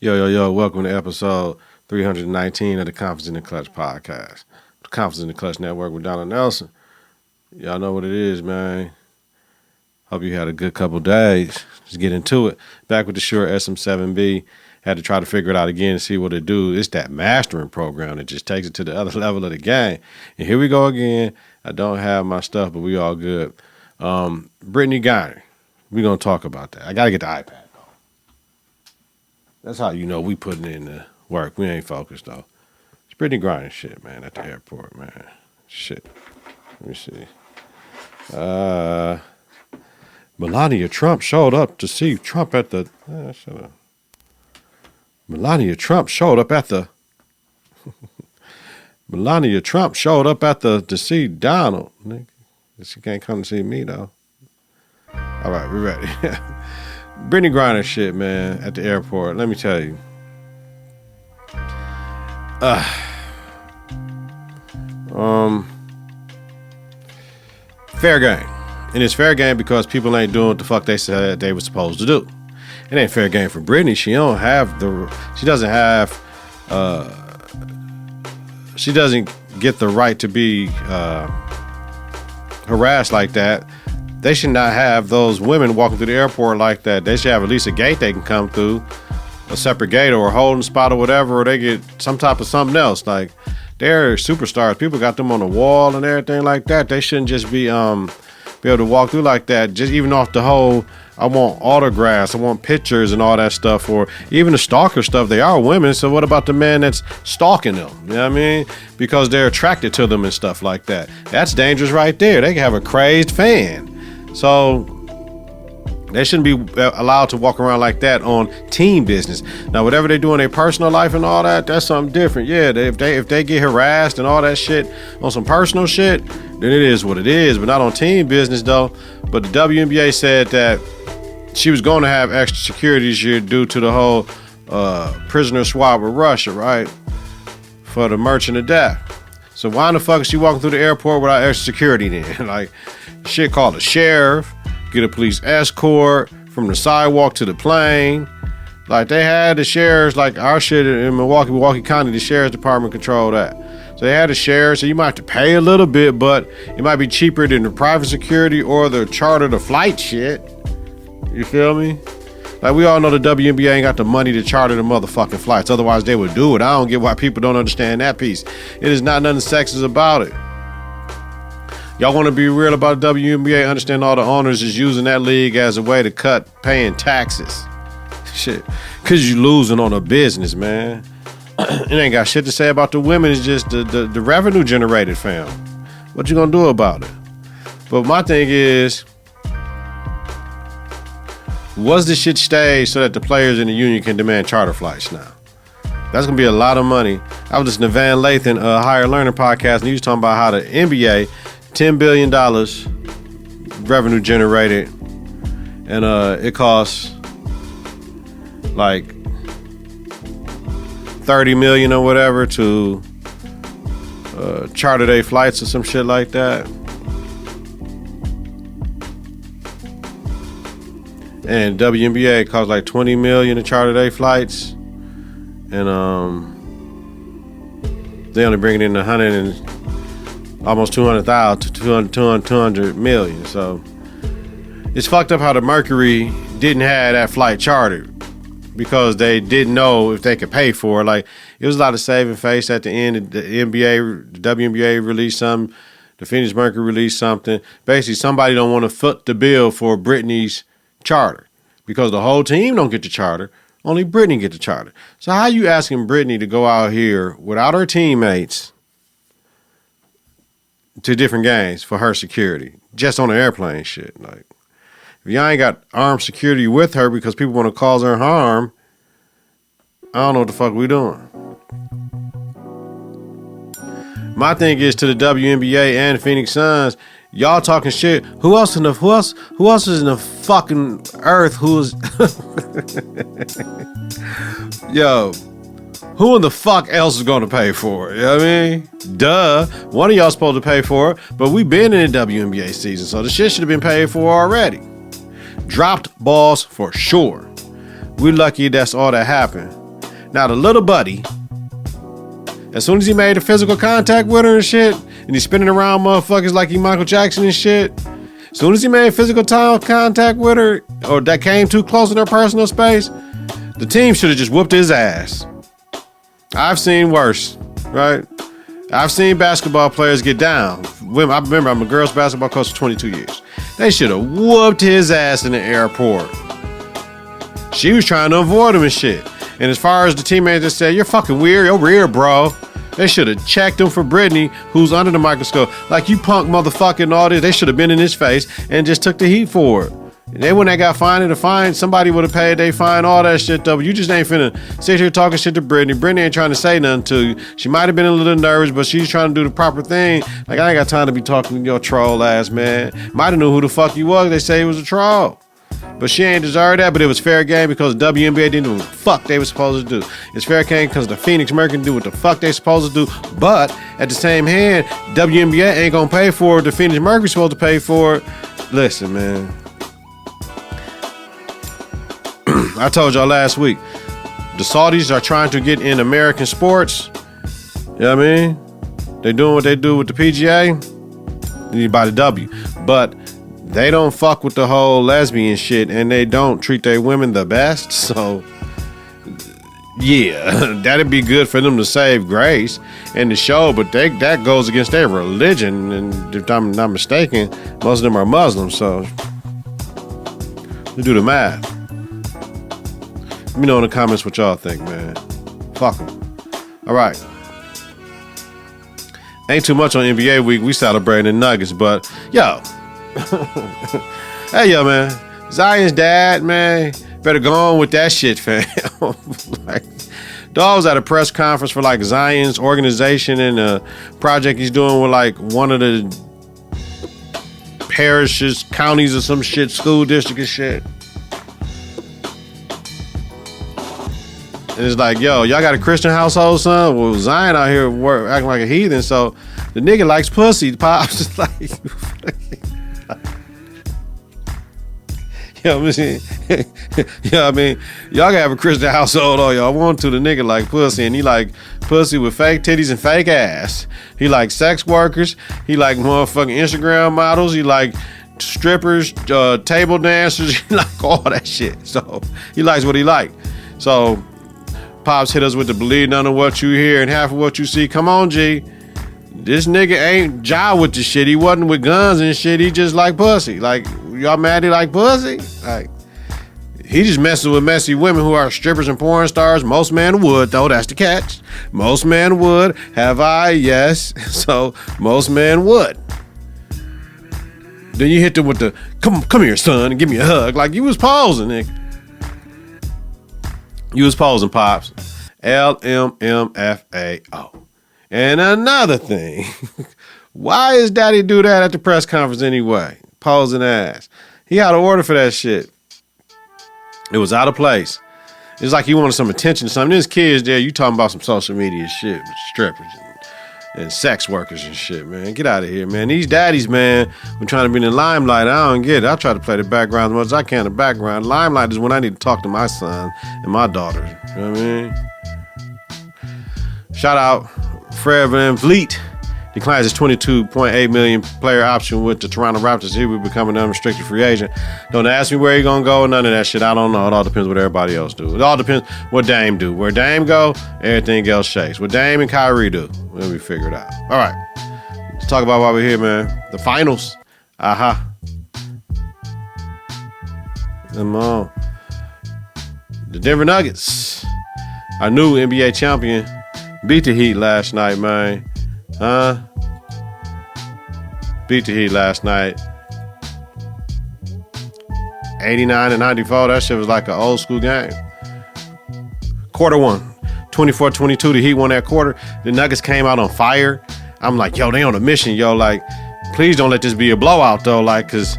Yo, welcome to episode 319 of the Confidence in the Klutch podcast. The Confidence in the Klutch Network with Donald Nelson. Y'all know what it is, man. Hope you had a good couple days. Let's get into it. Back with the Shure SM7B. Had to try to figure it out again and see what it do. It's that mastering program that just takes it to the other level of the game. And here we go again. I don't have my stuff, but we all good. Brittney Griner. We're going to talk about that. I got to get the iPad. That's how you know we putting in the work. We ain't focused, though. It's Brittney Griner shit, man, at the airport, man. Shit. Let me see. Melania Trump showed up to see Trump at the... Melania Trump showed up at the... Melania Trump showed up at the to see Donald. She can't come to see me, though. All right, we're ready. Brittney Griner shit, man, at the airport. Let me tell you. Fair game. And it's fair game because people ain't doing what the fuck they said they were supposed to do. It ain't fair game for Brittney. She doesn't get the right to be harassed like that. They should not have those women walking through the airport like that. They should have at least a gate they can come through, a separate gate or a holding spot or whatever, or they get some type of something else. Like, they're superstars. People got them on the wall and everything like that. They shouldn't just be able to walk through like that. Just even off the whole, I want autographs, I want pictures and all that stuff, or even the stalker stuff. They are women, so what about the man that's stalking them? You know what I mean? Because they're attracted to them and stuff like that. That's dangerous right there. They can have a crazed fan. So they shouldn't be allowed to walk around like that on team business. Now, whatever they do in their personal life and all that, that's something different. Yeah, if they get harassed and all that shit on some personal shit, then it is what it is. But not on team business, though. But the WNBA said that she was going to have extra security this year due to the whole prisoner swap with Russia, right? For the merchant of death. So why in the fuck is she walking through the airport without extra security then? Like, shit, call the sheriff, get a police escort from the sidewalk to the plane. Like, they had the sheriffs, like our shit in Milwaukee County, the sheriff's department controlled that. So they had the sheriff, so you might have to pay a little bit, but it might be cheaper than the private security or the charter the flight shit. You feel me? Like, we all know the WNBA ain't got the money to charter the motherfucking flights. Otherwise, they would do it. I don't get why people don't understand that piece. It is not nothing sexist about it. Y'all want to be real about the WNBA? Understand all the owners is using that league as a way to cut paying taxes. Shit. Because you losing on a business, man. It ain't got shit to say about the women. It's just the revenue generated, fam. What you gonna do about it? But my thing is, was this shit staged so that the players in the union can demand charter flights now? That's going to be a lot of money. I was listening to VanVleet and Higher Learning podcast, and he was talking about how the NBA, $10 billion revenue generated, and it costs like $30 million or whatever to charter their flights or some shit like that. And WNBA costs like $20 million to charter their flights, and they only bring in almost 200 million. So it's fucked up how the Mercury didn't have that flight chartered because they didn't know if they could pay for it. Like, it was a lot of saving face at the end. The WNBA released something. The Phoenix Mercury released something. Basically, somebody don't want to foot the bill for Brittney's charter because the whole team don't get the charter. Only Brittney get the charter. So how you asking Brittney to go out here without her teammates to different games for her security just on the airplane shit? Like, if y'all ain't got armed security with her because people want to cause her harm, I don't know what the fuck we doing. My thing is to the WNBA and the Phoenix Suns, y'all talking shit. Who else is in the fucking earth who's yo, who in the fuck else is gonna pay for it? You know what I mean? Duh. One of y'all supposed to pay for it, but we been in the WNBA season, so the shit should have been paid for already. Dropped balls for sure. We lucky that's all that happened. Now the little buddy, as soon as he made a physical contact with her and shit, and he's spinning around motherfuckers like he Michael Jackson and shit, as soon as he made physical contact with her, or that came too close in her personal space, the team should have just whooped his ass. I've seen worse, right? I've seen basketball players get down. I remember I'm a girls basketball coach for 22 years. They should have whooped his ass in the airport. She was trying to avoid him and shit. And as far as the teammates that said, you're fucking weird, you're weird, bro. They should have checked him for Brittney, who's under the microscope. Like, you punk motherfucker and all this. They should have been in his face and just took the heat for it. And then when they got fined and the fine, somebody would have paid they fine, all that shit though. But you just ain't finna sit here talking shit to Brittney. Brittney ain't trying to say nothing to you. She might have been a little nervous, but she's trying to do the proper thing. Like, I ain't got time to be talking to your troll ass, man. Might have knew who the fuck you was. They say he was a troll. But she ain't deserved that, but it was fair game because the WNBA didn't do what the fuck they was supposed to do. It's fair game because the Phoenix Mercury do what the fuck they supposed to do. But at the same hand, WNBA ain't gonna pay for it. The Phoenix Mercury's supposed to pay for it. Listen, man. I told y'all last week, the Saudis are trying to get in American sports. You know what I mean? They doing what they do with the PGA. They need to buy the W. But they don't fuck with the whole lesbian shit, and they don't treat their women the best. So, yeah, that'd be good for them to save grace and the show, but that goes against their religion. And if I'm not mistaken, most of them are Muslims. So, we do the math. Let me know in the comments what y'all think, man. Fuck them. All right. Ain't too much on NBA week. We celebrating the Nuggets, but yo. Hey, yo, man. Zion's dad, man. Better go on with that shit, fam. Like, dog was at a press conference for like Zion's organization and a project he's doing with like one of the parishes, counties or some shit, school district and shit. And it's like, yo, y'all got a Christian household, son? Well, Zion out here acting like a heathen, so the nigga likes pussy. Pops is like, you know what I mean? You know what I mean? Y'all gotta have a Christian household all y'all want to. The nigga like pussy, and he like pussy with fake titties and fake ass. He like sex workers. He like motherfucking Instagram models. He like strippers, table dancers. He like all that shit. So he likes what he like. So Pops hit us with the believe none of what you hear and half of what you see. Come on, G. This nigga ain't jive with the shit. He wasn't with guns and shit. He just like pussy. Like, y'all mad he like pussy? Like, he just messes with messy women who are strippers and porn stars. Most men would, though. That's the catch. Most men would. Have I? Yes. So, most men would. Then you hit them with the, come here, son, and give me a hug. Like, you was pausing, nigga. You was posing, Pops. LMMFAO. And another thing, why is Daddy do that at the press conference anyway? Posing ass. He had an order for that shit. It was out of place. It's like he wanted some attention to something. There's kids there, you talking about some social media shit with strippers and sex workers and shit, man. Get out of here, man. These daddies, man, when trying to be in the limelight, I don't get it. I try to play the background as much as I can in the background. Limelight is when I need to talk to my son and my daughter. You know what I mean? Shout out Fred VanVleet. Declines his $22.8 million player option with the Toronto Raptors. He will become an unrestricted free agent. Don't ask me where he's going to go. None of that shit. I don't know. It all depends what everybody else do. It all depends what Dame do. Where Dame go, everything else shakes. What Dame and Kyrie do, let me figure it out. All right. Let's talk about why we're here, man. The finals. Aha. Come on. The Denver Nuggets, our new NBA champion, beat the Heat last night, man. Beat the Heat last night. 89-94. That shit was like an old school game. Quarter one. 24-22. The Heat won that quarter. The Nuggets came out on fire. I'm like, yo, they on a mission, yo. Like, please don't let this be a blowout, though. Like, because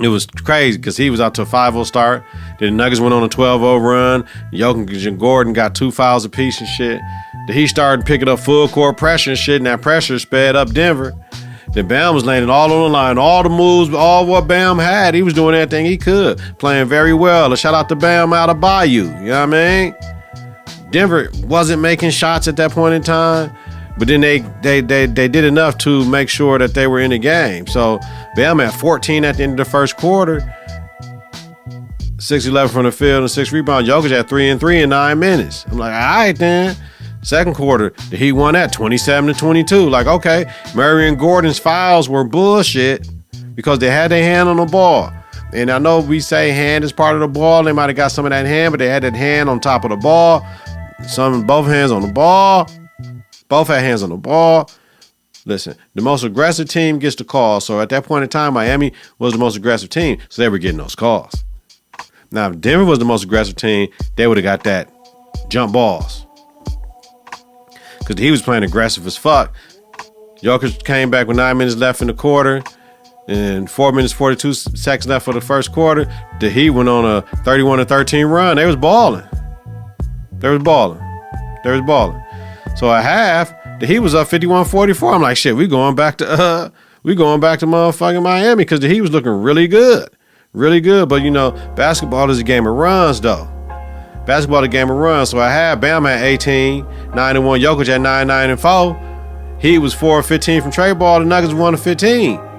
it was crazy because he was out to a 5-0 start. Then the Nuggets went on a 12-0 run. Jokic and Gordon got 2 fouls apiece and shit. The Heat started picking up full court pressure and shit, and that pressure sped up Denver. Then Bam was landing all on the line. All the moves, all what Bam had, he was doing everything he could. Playing very well. A shout out to Bam out of Bayou. You know what I mean? Denver wasn't making shots at that point in time, but then they did enough to make sure that they were in the game. So Bam at 14 at the end of the first quarter, 6-11 from the field and 6 rebounds. Jokic had 3 and 3 in 9 minutes. I'm like, all right then. Second quarter, the Heat won that 27-22. Like, okay, Murray and Gordon's fouls were bullshit because they had their hand on the ball. And I know we say hand is part of the ball. They might have got some of that hand, but they had that hand on top of the ball. Both hands on the ball. Both had hands on the ball. Listen, the most aggressive team gets the call. So at that point in time, Miami was the most aggressive team. So they were getting those calls. Now, if Denver was the most aggressive team, they would have got that jump balls. Because he was playing aggressive as fuck. Jokic came back with 9 minutes left in the quarter. And 4 minutes, 42 seconds left for the first quarter. The Heat went on a 31-13 run. They was balling. So at half, the Heat was up 51-44. I'm like, shit, we going back to motherfucking Miami because the Heat was looking really good. Really good. But, you know, basketball is a game of runs, though. Basketball is a game of runs. So I had Bam at 18, 9-1. Jokic at 9-4. Heat was 4-15 from trade ball. The Nuggets 1-15.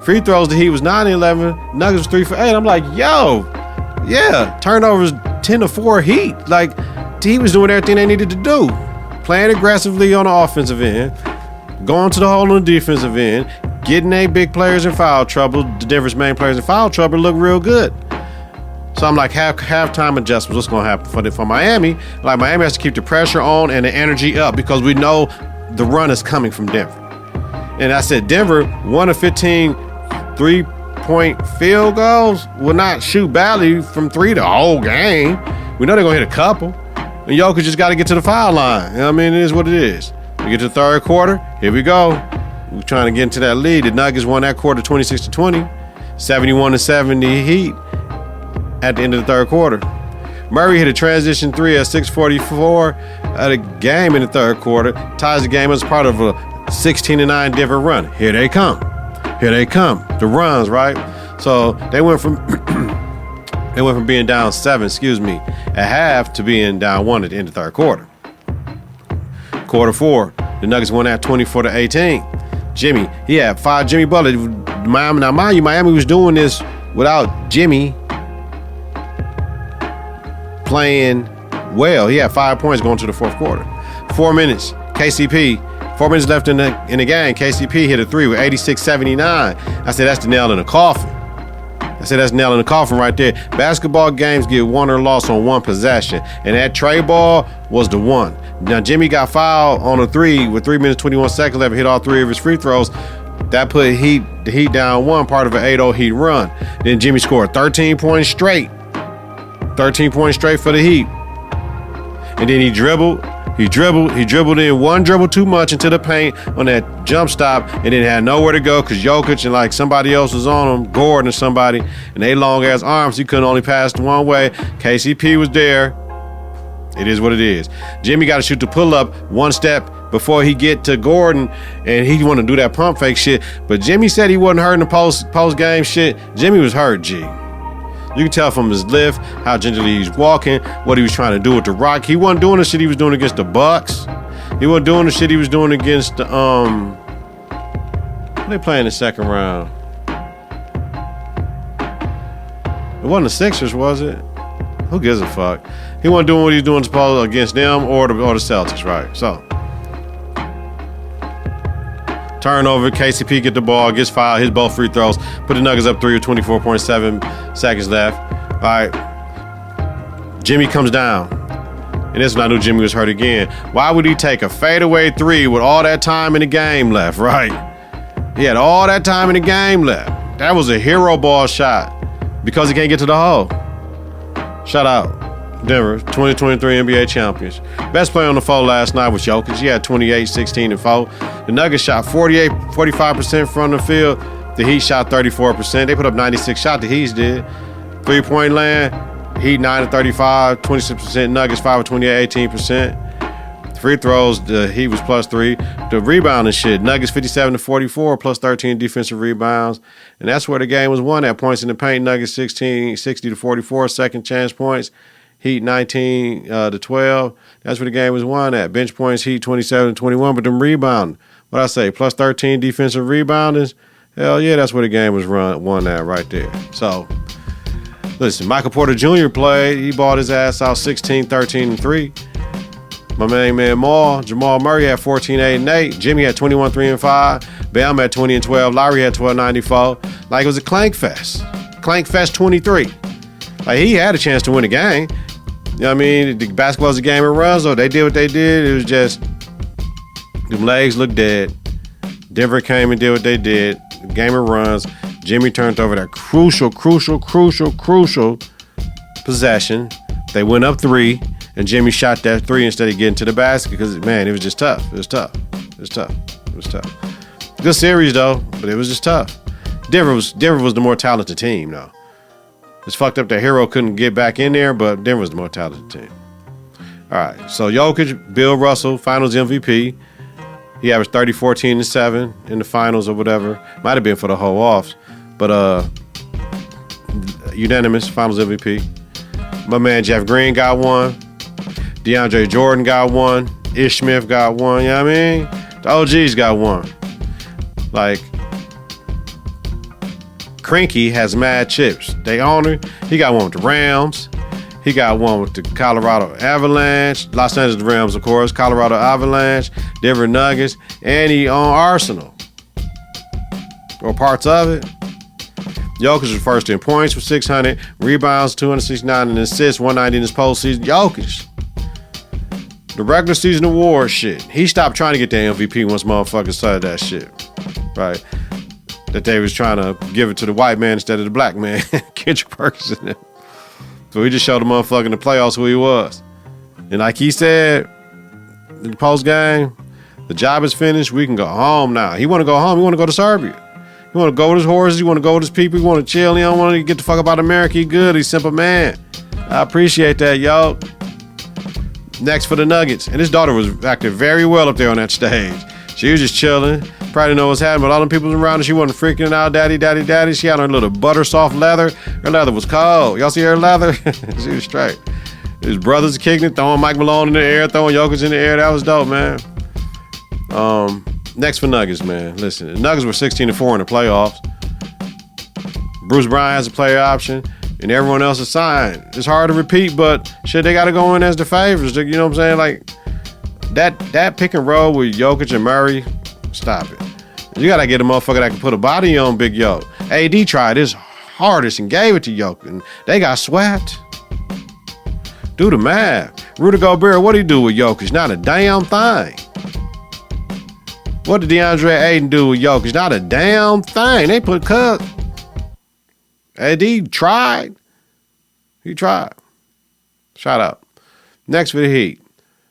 Free throws, the Heat was 9-11. Nuggets was 3 for 8. I'm like, yo, yeah. Turnovers 10-4 Heat. Like, the Heat was doing everything they needed to do. Playing aggressively on the offensive end. Going to the hole on the defensive end. Getting their big players in foul trouble. The Denver's main players in foul trouble look real good. So I'm like, halftime adjustments. What's going to happen for Miami? Like, Miami has to keep the pressure on and the energy up because we know the run is coming from Denver. And I said, Denver, 1-15 3-point field goals will not shoot badly from 3 the whole game. We know they're going to hit a couple. And Jokic just got to get to the foul line. You know what I mean? It is what it is. We get to the third quarter. Here we go. We're trying to get into that lead. The Nuggets won that quarter 26-20. 71-70 Heat at the end of the third quarter. Murray hit a transition 3 at 6:44 at a game in the third quarter. Ties the game as part of a 16-9 Denver run. Here they come. The runs, right? So they went from being down 7, at half to being down 1 at the end of the third quarter. Quarter 4, the Nuggets won that 24-18. Jimmy, he had 5 Jimmy Butler. Now, mind you, Miami was doing this without Jimmy playing well. He had 5 points going to the fourth quarter. 4 minutes, KCP. 4 minutes left in the game. KCP hit a 3 with 86-79. I said, that's the nail in the coffin. Right there. Basketball games get won or lost on one possession. And that tray ball was the one. Now, Jimmy got fouled on a 3 with 3 minutes, 21 seconds left. Hit all 3 of his free throws. That put the Heat down 1, part of an 8-0 Heat run. Then Jimmy scored 13 points straight. 13 points straight for the Heat. And then he dribbled in one dribble too much into the paint on that jump stop and then had nowhere to go because Jokic and like somebody else was on him, Gordon or somebody, and they long ass arms, he couldn't only pass the one way. KCP was there. It is what it is. Jimmy got to shoot the pull up one step before he get to Gordon, and he want to do that pump fake shit. But Jimmy said he wasn't hurt in the post game shit. Jimmy was hurt, G. You can tell from his lift, how gingerly he's walking, what he was trying to do with the rock. He wasn't doing the shit he was doing against the Bucks. He wasn't doing the shit he was doing against the Who they play in the second round? It wasn't the Sixers, was it? Who gives a fuck? He wasn't doing what he was doing supposed against them or the Celtics, right? So turnover, KCP get the ball, gets fouled, hits both free throws, put the Nuggets up 3 with 24.7 seconds left. All right. Jimmy comes down. And this is when I knew Jimmy was hurt again. Why would he take a fadeaway 3 with all that time in the game left, right? He had all that time in the game left. That was a hero ball shot because he can't get to the hole. Shout out. Denver, 2023 NBA champions. Best player on the floor last night was Jokic. He had 28, 16, and 4. The Nuggets shot 45% from the field. The Heat shot 34%. They put up 96 shots. The Heat did. 3-point land. Heat 9 of 35, 26%. Nuggets 5 of 28, 18%. Free throws, the Heat was +3. The rebounding shit, Nuggets 57-44, +13 defensive rebounds. And that's where the game was won at. Points in the paint, Nuggets 60-44, second chance points. Heat 19 to 12. That's where the game was won at. Bench points, Heat 27 to 21. But them rebounding, what I say, plus 13 defensive rebounders. Hell yeah, that's where the game was won at right there. So, listen, Michael Porter Jr. played. He balled his ass out 16, 13, and 3. My main man Jamal Murray had 14, 8, and 8. Jimmy had 21, 3, and 5. Bam had 20 and 12. Lowry had 12, 94. Like it was a clank fest. Clank fest 23. Like he had a chance to win the game. You know what I mean? The basketball's a game of runs, though. They did what they did. It was just, them legs looked dead. Denver came and did what they did. Game of runs. Jimmy turned over that crucial possession. They went up 3, and Jimmy shot that 3 instead of getting to the basket because, man, it was just tough. It was tough. Good series, though, but it was just tough. Denver was the more talented team, though. It's fucked up that Hero couldn't get back in there, but Denver was the more talented team. All right, so Jokic, Bill Russell, Finals MVP. He averaged 30, 14, and 7 in the finals or whatever. Might have been for the whole offs, but unanimous Finals MVP. My man Jeff Green got one. DeAndre Jordan got one. Ish Smith got one. You know what I mean? The OGs got one. Like, Cranky has mad chips. They own her. He got one with the Rams. He got one with the Colorado Avalanche, Los Angeles Rams, of course, Colorado Avalanche, Denver Nuggets, and he on Arsenal. Or parts of it. Jokic was first in points with 600, rebounds 269, and assists 190 in his postseason. Jokic. The regular season award shit. He stopped trying to get the MVP once motherfuckers started that shit. Right? That they was trying to give it to the white man instead of the black man. Kendrick Perkins and them. So he just showed the motherfucker in the playoffs who he was. And like he said in the post game, the job is finished. We can go home now. He want to go home. He want to go to Serbia. He want to go with his horses. He want to go with his people. He want to chill. He don't want to get the fuck about America. He good. He's a simple man. I appreciate that, yo. Next for the Nuggets. And his daughter was acting very well up there on that stage. She was just chilling. Probably didn't know what's happening, but all them people around her, she wasn't freaking out, daddy. She had her little butter soft leather. Her leather was cold. Y'all see her leather? She was straight. His brothers kicking it, throwing Mike Malone in the air, throwing Jokic in the air. That was dope, man. Next for Nuggets, man. Listen, the Nuggets were 16-4 in the playoffs. Bruce Brown has a player option, and everyone else is signed. It's hard to repeat, but shit, they got to go in as the favorites. You know what I'm saying? Like, that pick and roll with Jokic and Murray, stop it. You got to get a motherfucker that can put a body on Big Yo. AD tried his hardest and gave it to Jokic, and they got swept. Do the math. Rudy Gobert, what'd he do with Jokic? Not a damn thing. What did DeAndre Ayton do with Jokic? Not a damn thing. They put cut. AD tried. He tried. Shout out. Next for the Heat.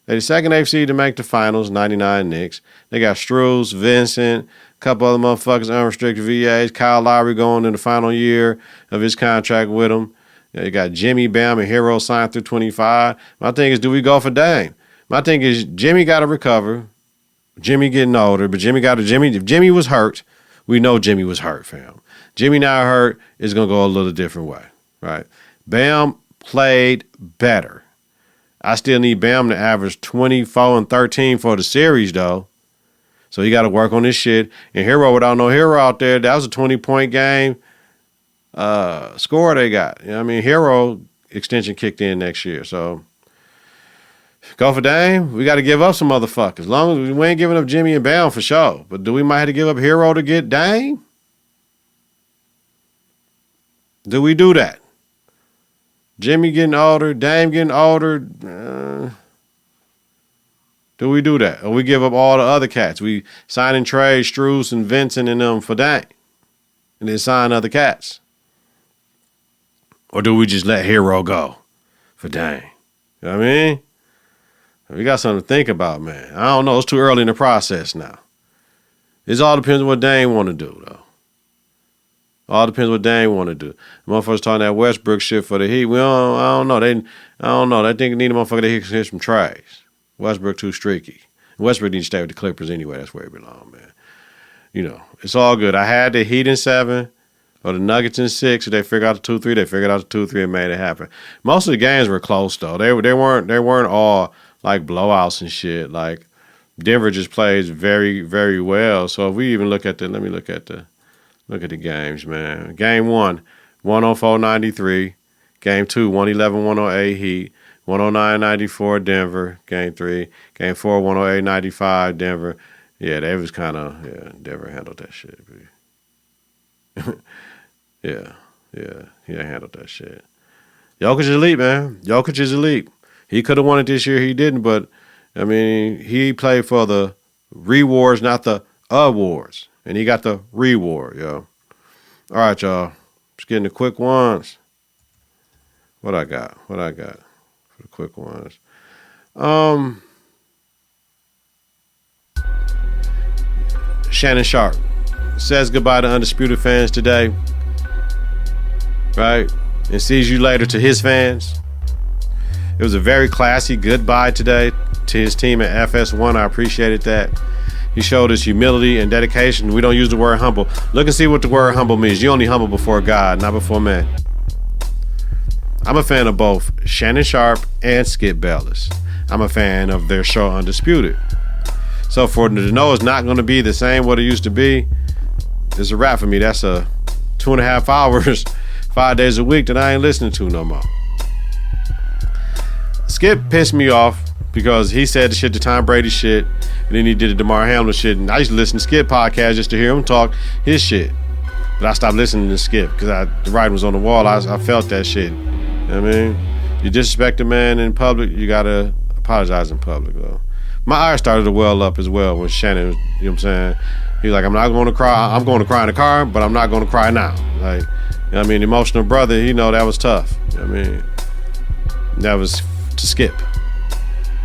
They're the second AFC to make the finals, 99 Knicks. They got Struz, Vincent, a couple other motherfuckers, unrestricted VAs. Kyle Lowry going in the final year of his contract with them. You got Jimmy, Bam, and Hero signed through 25. My thing is, do we go for Dame? My thing is, Jimmy got to recover. Jimmy getting older, but if Jimmy was hurt, we know Jimmy was hurt, fam. Jimmy now hurt is going to go a little different way, right? Bam played better. I still need Bam to average 24 and 13 for the series, though. So he got to work on this shit. And Hero, without no Hero out there, that was a 20-point game score they got. You know what I mean? Hero extension kicked in next year. So go for Dame. We got to give up some motherfuckers. As long as we ain't giving up Jimmy and Bam for sure. But do we might have to give up Hero to get Dame? Do we do that? Jimmy getting older, Dame getting older. Do we do that? Or we give up all the other cats? We sign and trade Struz and Vincent and them for Dame. And then sign other cats. Or do we just let Hero go for Dame? You know what I mean? We got something to think about, man. I don't know. It's too early in the process now. It all depends on what Dame want to do, though. All depends what Dame want to do. Motherfuckers talking that Westbrook shit for the Heat. I don't know. I don't know. They think they need a motherfucker that hit some trays. Westbrook too streaky. Westbrook needs to stay with the Clippers anyway. That's where he belong, man. You know, it's all good. I had the Heat in 7. or the Nuggets in 6. If they figure out the 2-3, they figured out the 2-3 and made it happen. Most of the games were close though. They weren't all like blowouts and shit. Like Denver just plays very, very well. So if we even look at the games, man. Game 1, 104-93. Game 2, 111-108 Heat. 109-94 Denver. Game 3. Game 4, 108-95 Denver. Yeah, they was kind of, Denver handled that shit. yeah, he handled that shit. Jokic is elite, man. Jokic is elite. He could have won it this year. He didn't, but, I mean, he played for the rewards, not the awards. And he got the reward, yo. All right, y'all. Just getting the quick ones. What I got for the quick ones? Shannon Sharp says goodbye to Undisputed fans today, right? And sees you later to his fans. It was a very classy goodbye today to his team at FS1. I appreciated that. He showed his humility and dedication. We don't use the word humble. Look and see what the word humble means. You only humble before God, not before man. I'm a fan of both Shannon Sharp and Skip Bayless. I'm a fan of their show Undisputed. So for them to know it's not going to be the same what it used to be, it's a wrap for me. That's a 2.5 hours, 5 days a week that I ain't listening to no more. Skip pissed me off because he said the shit, the Tom Brady shit, and then he did the DeMar Hamlin shit. And I used to listen to Skip podcast just to hear him talk his shit. But I stopped listening to Skip because the writing was on the wall. I felt that shit. You know what I mean? You disrespect a man in public, you got to apologize in public, though. My eyes started to well up as well when Shannon, you know what I'm saying? He's like, I'm not going to cry. I'm going to cry in the car, but I'm not going to cry now. Like, you know what I mean? Emotional brother, that was tough. You know what I mean? That was to Skip.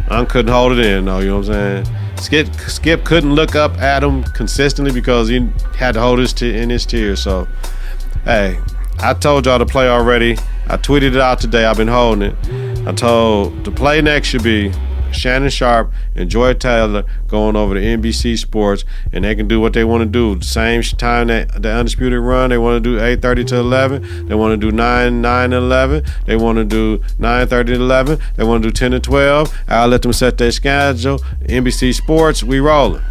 I couldn't hold it in, though, you know what I'm saying? Skip couldn't look up at him consistently because he had to hold in his tears. So, hey, I told y'all to play already. I tweeted it out today. I've been holding it. I told the play next should be Shannon Sharp and Joy Taylor going over to NBC Sports, and they can do what they want to do. The same time that the Undisputed run, they want to do 8:30 to 11. They want to do 9 to 11. They want to do 9:30 to 11. They want to do 10 to 12. I'll let them set their schedule. NBC Sports, we rolling.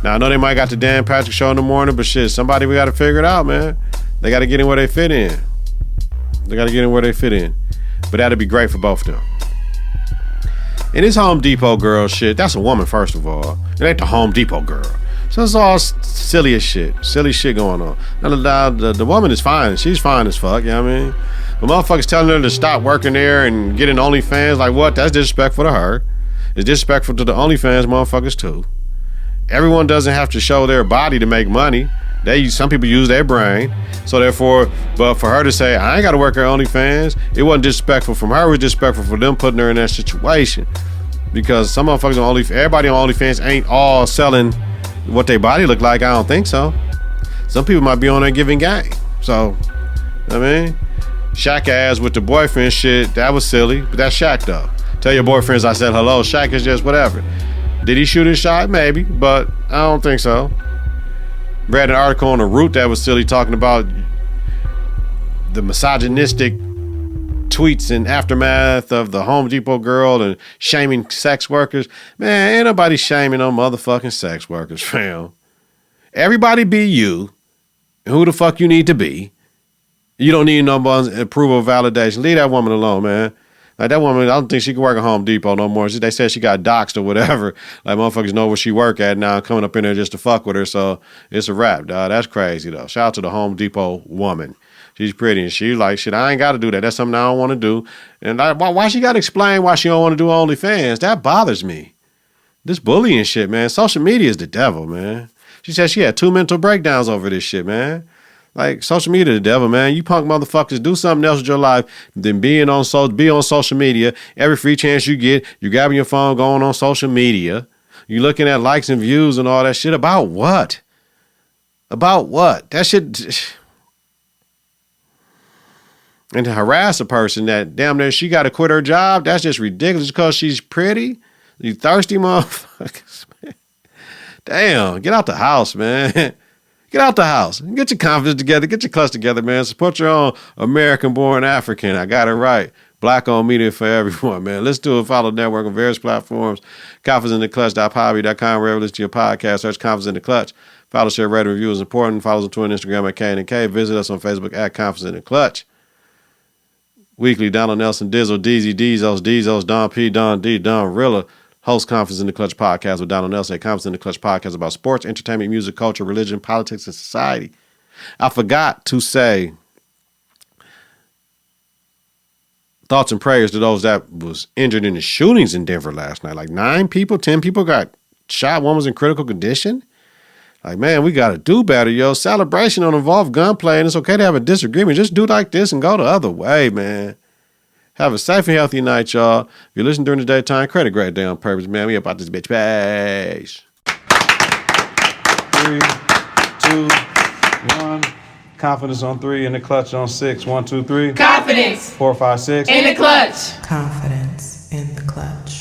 Now, I know they might got the Dan Patrick show in the morning, but shit, somebody we got to figure it out, man. They got to get in where they fit in. But that'd be great for both of them. And this Home Depot girl shit, that's a woman, first of all. It ain't the Home Depot girl. So it's all silly as shit. Silly shit going on. Now, the woman is fine. She's fine as fuck, you know what I mean? But motherfuckers telling her to stop working there and getting OnlyFans, like what? That's disrespectful to her. It's disrespectful to the OnlyFans motherfuckers too. Everyone doesn't have to show their body to make money. Some people use their brain. So therefore, but for her to say, I ain't got to work her OnlyFans, it wasn't disrespectful from her. It was disrespectful for them putting her in that situation. Because some motherfuckers on OnlyFans, everybody on OnlyFans ain't all selling what their body look like. I don't think so. Some people might be on there giving game. So, I mean, Shaq ass with the boyfriend shit, that was silly. But that's Shaq though. Tell your boyfriends I said hello. Shaq is just whatever. Did he shoot his shot? Maybe, but I don't think so. Read an article on The Root that was silly, talking about the misogynistic tweets and aftermath of the Home Depot girl and shaming sex workers. Man, ain't nobody shaming no motherfucking sex workers, fam. Everybody be you. Who the fuck you need to be. You don't need nobody's approval or validation. Leave that woman alone, man. Like, that woman, I don't think she can work at Home Depot no more. They said she got doxxed or whatever. Like, motherfuckers know where she work at now, coming up in there just to fuck with her. So it's a wrap, dog. That's crazy, though. Shout out to the Home Depot woman. She's pretty, and she's like, shit, I ain't got to do that. That's something I don't want to do. And why she got to explain why she don't want to do OnlyFans? That bothers me. This bullying shit, man. Social media is the devil, man. She said she had 2 mental breakdowns over this shit, man. Like, social media the devil, man. You punk motherfuckers, do something else with your life than be on social media. Every free chance you get, you grabbing your phone, going on social media. You looking at likes and views and all that shit. About what? About what? That shit. And to harass a person that damn near she got to quit her job, that's just ridiculous because she's pretty. You thirsty motherfuckers, man. Damn, get out the house, man. Get out the house. Get your confidence together. Get your clutch together, man. Support your own American-born African. I got it right. Black-owned media for everyone, man. Let's do a follow network on various platforms. ConfidenceInTheClutch.podbean.com. Wherever you listen to your podcast, search Confidence in the Clutch. Follow, share, rate, and review is important. Follow us on Twitter and Instagram at K&K. Visit us on Facebook at Confidence in the Clutch. Weekly, Donald Nelson, Dizzle, Deezy, Dezos, Don P, Don D, Donrilla. Host Confidence in the Clutch podcast with Donald Nelson. Confidence in the Clutch podcast about sports, entertainment, music, culture, religion, politics, and society. I forgot to say thoughts and prayers to those that was injured in the shootings in Denver last night. Like 9 people, 10 people got shot. One was in critical condition. Like, man, we got to do better, yo. Celebration don't involve gunplay, and it's okay to have a disagreement. Just do like this and go the other way, man. Have a safe and healthy night, y'all. If you listen during the daytime, create a great day on purpose, man. We about this bitch. Peace. 3, 2, 1. Confidence on 3 in the clutch on 6. 1, 2, 3. Confidence. 4, 5, 6. In the clutch. Confidence.